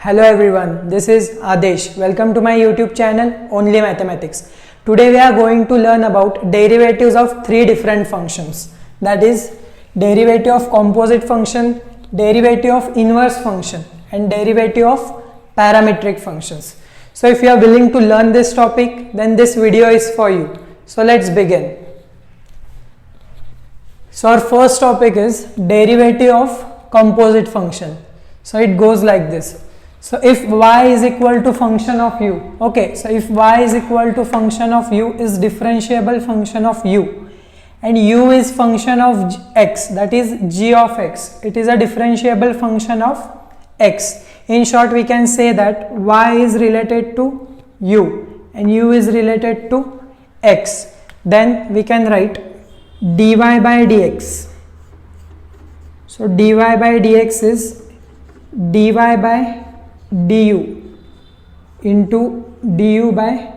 Hello everyone, this is Adesh. Welcome to my YouTube channel Only Mathematics. Today we are going to learn about derivatives of three different functions. That is derivative of composite function, derivative of inverse function and derivative of parametric functions. So if you are willing to learn this topic, then this video is for you. So let's begin. So our first topic is derivative of composite function. So it goes like this. So if y is equal to function of u, okay, so if y is equal to function of u is differentiable function of u and u is function of x, that is g of x, it is a differentiable function of x. In short, we can say that y is related to u and u is related to x. Then we can write dy by dx. So dy by dx is dy by du into du by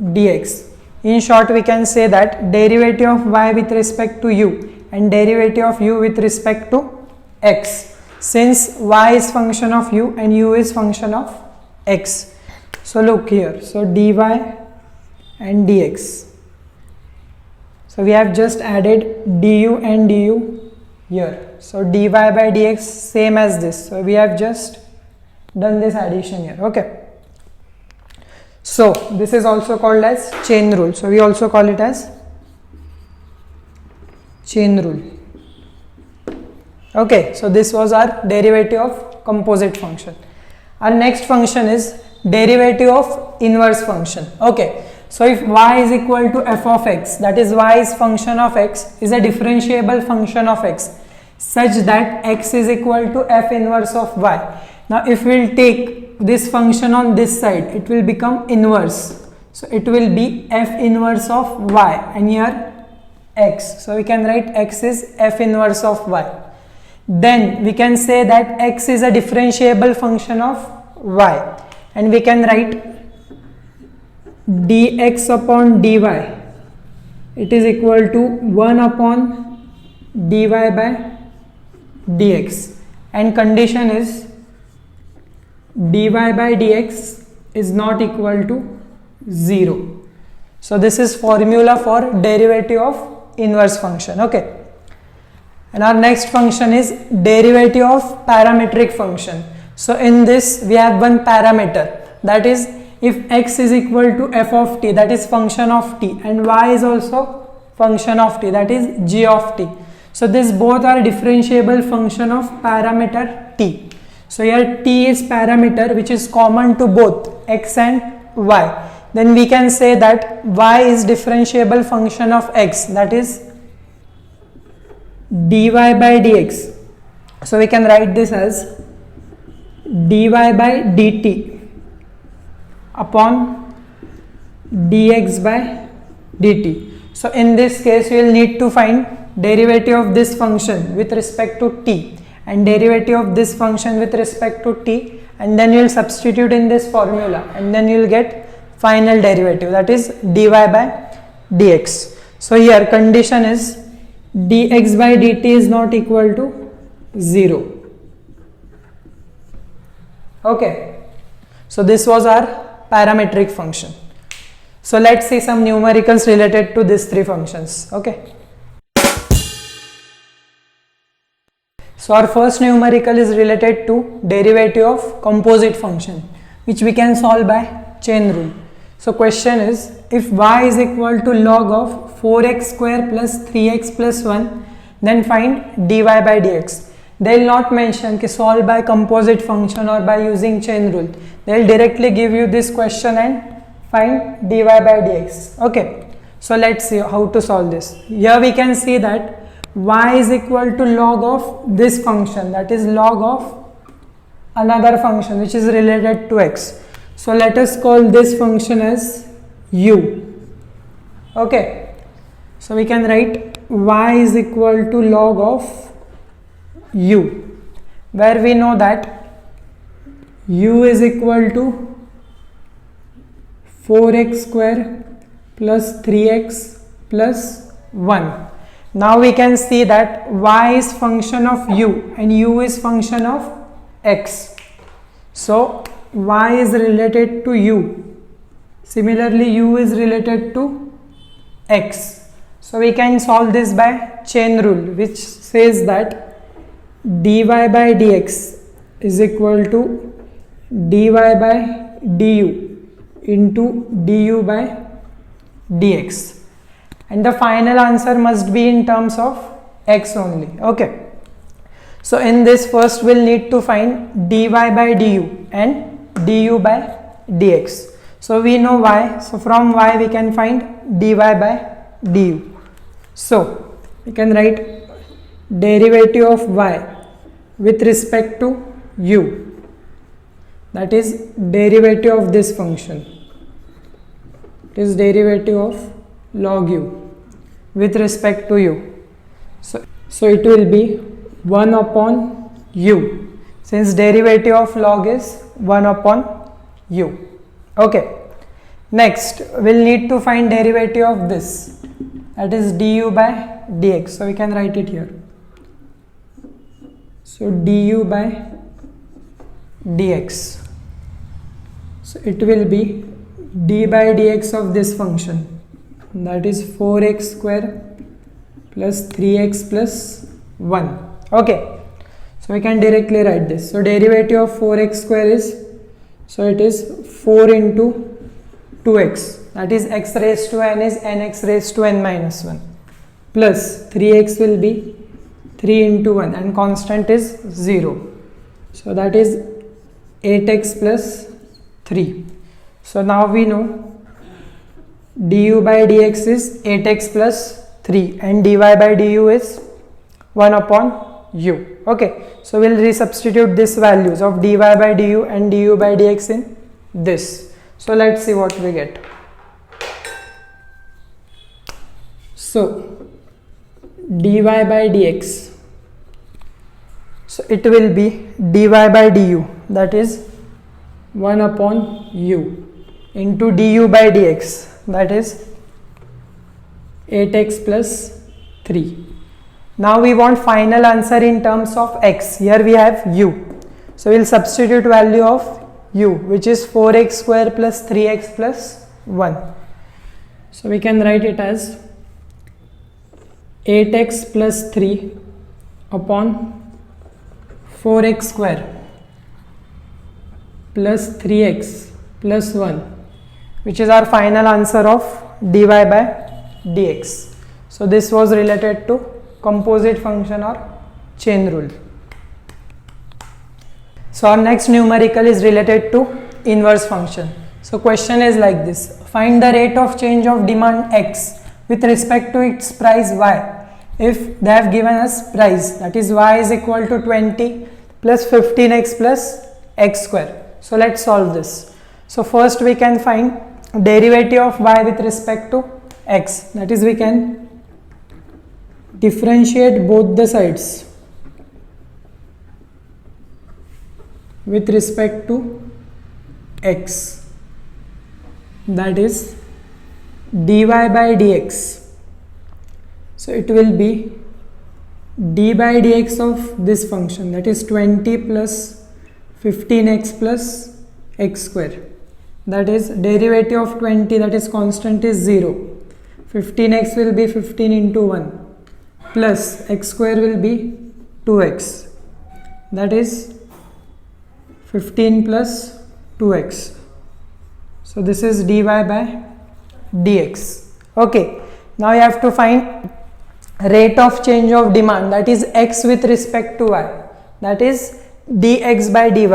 dx. In short, we can say that derivative of y with respect to u and derivative of u with respect to x, since y is function of u and u is function of x. So look here, so dy and dx. So we have just added du and du here. So dy by dx same as this. So we have just done this addition here. Okay. So this is also called as chain rule. So we also call it as chain rule. Okay. So this was our derivative of composite function. Our next function is derivative of inverse function. Okay. So if y is equal to f of x, that is y is function of x, is a differentiable function of x such that x is equal to f inverse of y. Now if we will take this function on this side, it will become inverse. So it will be f inverse of y and here x. So we can write x is f inverse of y. Then we can say that x is a differentiable function of y and we can write dx upon dy. It is equal to 1 upon dy by dx, and condition is dy by dx is not equal to 0. So this is formula for derivative of inverse function. Okay. And our next function is derivative of parametric function. So in this we have one parameter, that is if x is equal to f of t, that is function of t, and y is also function of t, that is g of t. So this both are differentiable function of parameter t. So here t is parameter which is common to both x and y. Then we can say that y is differentiable function of x, that is dy by dx. So we can write this as dy by dt upon dx by dt. So in this case you will need to find derivative of this function with respect to t and derivative of this function with respect to t, and then you will substitute in this formula and then you will get final derivative, that is dy by dx. So here condition is dx by dt is not equal to 0. Okay. So this was our parametric function. So let's see some numericals related to these three functions. Okay. So our first numerical is related to derivative of composite function, which we can solve by chain rule. So question is, if y is equal to log of 4x square plus 3x plus 1, then find dy by dx. They will not mention ki solve by composite function or by using chain rule. They will directly give you this question and find dy by dx. Okay. So let's see how to solve this. Here we can see that y is equal to log of this function, that is log of another function which is related to x. So let us call this function as u. Okay. So we can write y is equal to log of u, where we know that u is equal to 4x square plus 3x plus 1. Now we can see that y is function of u and u is function of x. So y is related to u. Similarly, u is related to x. So we can solve this by chain rule, which says that dy by dx is equal to dy by du into du by dx, and the final answer must be in terms of x only. Okay, so in this, first we'll need to find dy by du and du by dx. So we know y, so from y we can find dy by du. So we can write derivative of y with respect to u, that is derivative of this function, it is derivative of log u with respect to u. So it will be 1 upon u, since derivative of log is 1 upon u. Okay, next we'll need to find derivative of this, that is du by dx. So we can write it here. So du by dx, so it will be d by dx of this function, that is 4x square plus 3x plus 1. Okay, so we can directly write this. So derivative of 4x square is, so it is 4 into 2x, that is x raised to n is nx raised to n minus 1, plus 3x will be 3 into 1 and constant is 0. So that is 8x plus 3. So now we know du by dx is 8x plus 3 and dy by du is 1 upon u. Okay, so we'll resubstitute these values of dy by du and du by dx in this. So let's see what we get. So dy by dx, so it will be dy by du, that is 1 upon u into du by dx, that is 8x plus 3. Now we want final answer in terms of x. Here we have u, so we'll substitute value of u, which is 4x square plus 3x plus 1. So we can write it as 8x plus 3 upon 4x square plus 3x plus 1, which is our final answer of dy by dx. So this was related to composite function or chain rule. So our next numerical is related to inverse function. So question is like this: find the rate of change of demand x with respect to its price y if they have given us price, that is y is equal to 20 plus 15x plus x square. So let's solve this. So first we can find derivative of y with respect to x, that is we can differentiate both the sides with respect to x, that is dy by dx. So it will be d by dx of this function, that is 20 plus 15x plus x square, that is derivative of 20, that is constant is 0, 15x will be 15 into 1 plus x square will be 2x, that is 15 plus 2x. So this is dy by dx. Okay, now you have to find rate of change of demand, that is x with respect to y, that is dx by dy.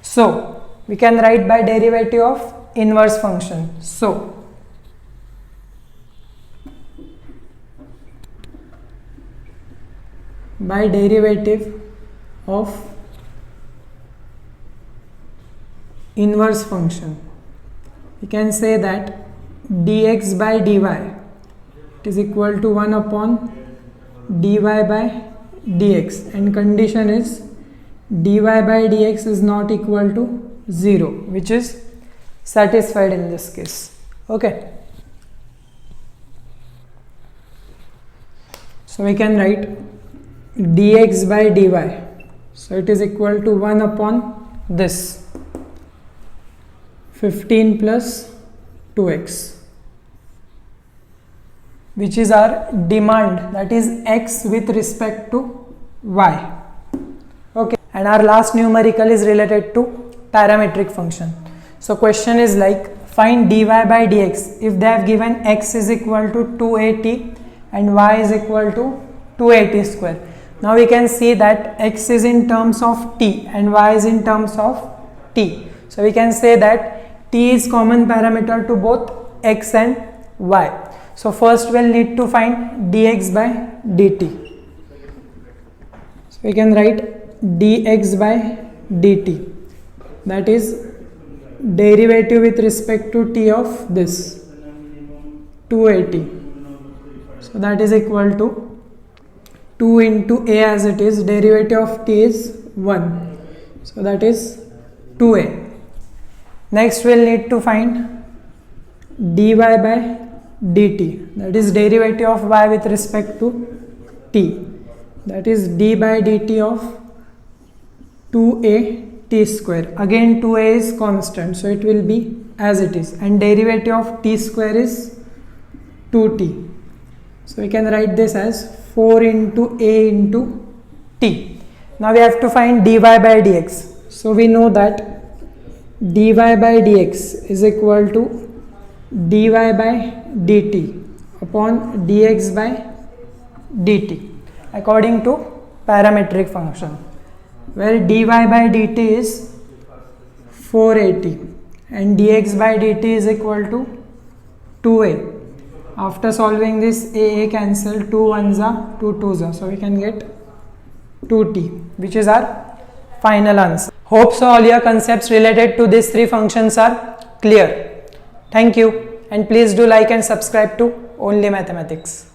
So we can write by derivative of inverse function. So by derivative of inverse function, we can say that dx by dy it is equal to 1 upon dy by dx, and condition is dy by dx is not equal to 0, which is satisfied in this case. Okay, so we can write dx by dy, so it is equal to 1 upon this 15 plus 2x, which is our demand, that is x with respect to y. Okay, and our last numerical is related to parametric function. So question is like, find dy by dx if they have given x is equal to 2at and y is equal to 2at square. Now we can see that x is in terms of t and y is in terms of t. So we can say that t is common parameter to both x and y. So first we'll need to find dx by dt. So we can write dx by dt, that is derivative with respect to t of this 2at. So that is equal to 2 into a, as it is, derivative of t is 1. So that is 2a. Next we'll need to find dy by dt, that is derivative of y with respect to t, that is d by dt of 2a t square. Again 2a is constant, so it will be as it is, and derivative of t square is 2t. So we can write this as 4 into a into t. Now we have to find dy by dx. So we know that dy by dx is equal to dy by dt upon dx by dt according to parametric function, where dy by dt is 4at and dx by dt is equal to 2a. After solving this, a cancel, 2 1s are 2 2s are, so we can get 2t, which is our final answer. Hope so all your concepts related to these three functions are clear. Thank you, and please do like and subscribe to Only Mathematics.